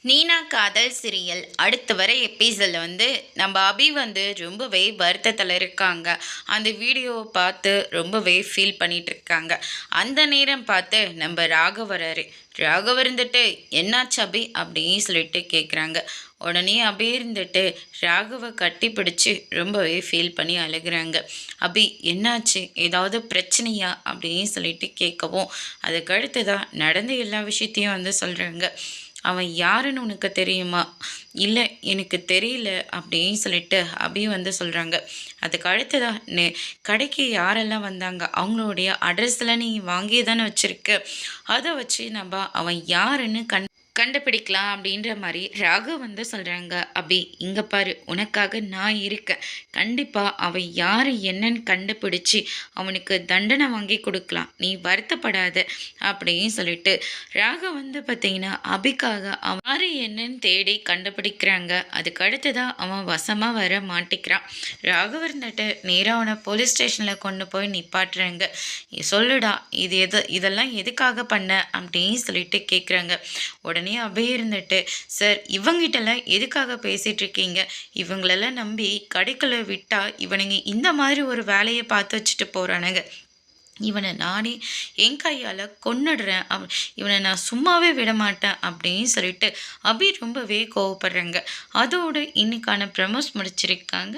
நீனா காதல் சீரியல் அடுத்து வர எபிசோடில் நம்ம அபி ரொம்பவே வருத்தத்தில் இருக்காங்க. அந்த வீடியோவை பார்த்து ரொம்பவே ஃபீல் பண்ணிட்டு இருக்காங்க. அந்த நேரம் பார்த்து நம்ம ராகவ இருந்துட்டு என்னாச்சு அபி அப்படின்னு சொல்லிட்டு கேட்குறாங்க. உடனே அபி இருந்துட்டு ராகவை கட்டி பிடிச்சி ரொம்பவே ஃபீல் பண்ணி அழுகிறாங்க. அபி என்னாச்சு, ஏதாவது பிரச்சனையா அப்படின்னு சொல்லிட்டு கேட்கவும் அதுக்கடுத்து தான் நடந்த எல்லா விஷயத்தையும் சொல்கிறாங்க. அவன் யாருன்னு உனக்கு தெரியுமா? இல்லை எனக்கு தெரியல அப்படின்னு சொல்லிட்டு அபி சொல்கிறாங்க. அதுக்கு அடுத்ததாக கடைக்கு யாரெல்லாம் வந்தாங்க அவங்களுடைய அட்ரஸ்லாம் நீ வாங்கியே தானே வச்சுருக்க. அதை வச்சு நம்ம அவன் யாருன்னு கண்டுபிடிக்கலாம் அப்படின்ற மாதிரி ராகு சொல்கிறாங்க. அபி இங்கே பாரு, உனக்காக நான் இருக்கேன். கண்டிப்பாக அவன் யார் என்னன்னு கண்டுபிடிச்சி அவனுக்கு தண்டனை வாங்கி கொடுக்கலாம், நீ வருத்தப்படாத அப்படின்னு சொல்லிட்டு ராகு பார்த்தீங்கன்னா அபிக்காக அவன் யார் என்னன்னு தேடி கண்டுபிடிக்கிறாங்க. அதுக்கு அடுத்துதான் அவன் வசமாக வர மாட்டிக்கிறான். ராகு இருந்துட்டு நேராக அவனை போலீஸ் ஸ்டேஷனில் கொண்டு போய் நிப்பாட்டுறாங்க. சொல்லுடா, இதெல்லாம் எதுக்காக பண்ண அப்படின்னு சொல்லிட்டு கேட்குறாங்க. உடனே அபி இருந்துட்டு, சார் இவங்கிட்டலாம் எதுக்காக பேசிகிட்டு இருக்கீங்க? இவங்களெல்லாம் நம்பி கடைக்குள்ளே விட்டால் இவனுங்க இந்த மாதிரி ஒரு வேலையை பார்த்து வச்சுட்டு போகிறானுங்க. இவனை நானே என் கையால் கொன்னுடுறேன், இவனை நான் சும்மாவே விட மாட்டேன் அப்படின்னு சொல்லிட்டு அபி ரொம்பவே கோவப்படுறாங்க. அதோடு இன்னைக்கான ப்ரமோஸ் முடிச்சிருக்காங்க.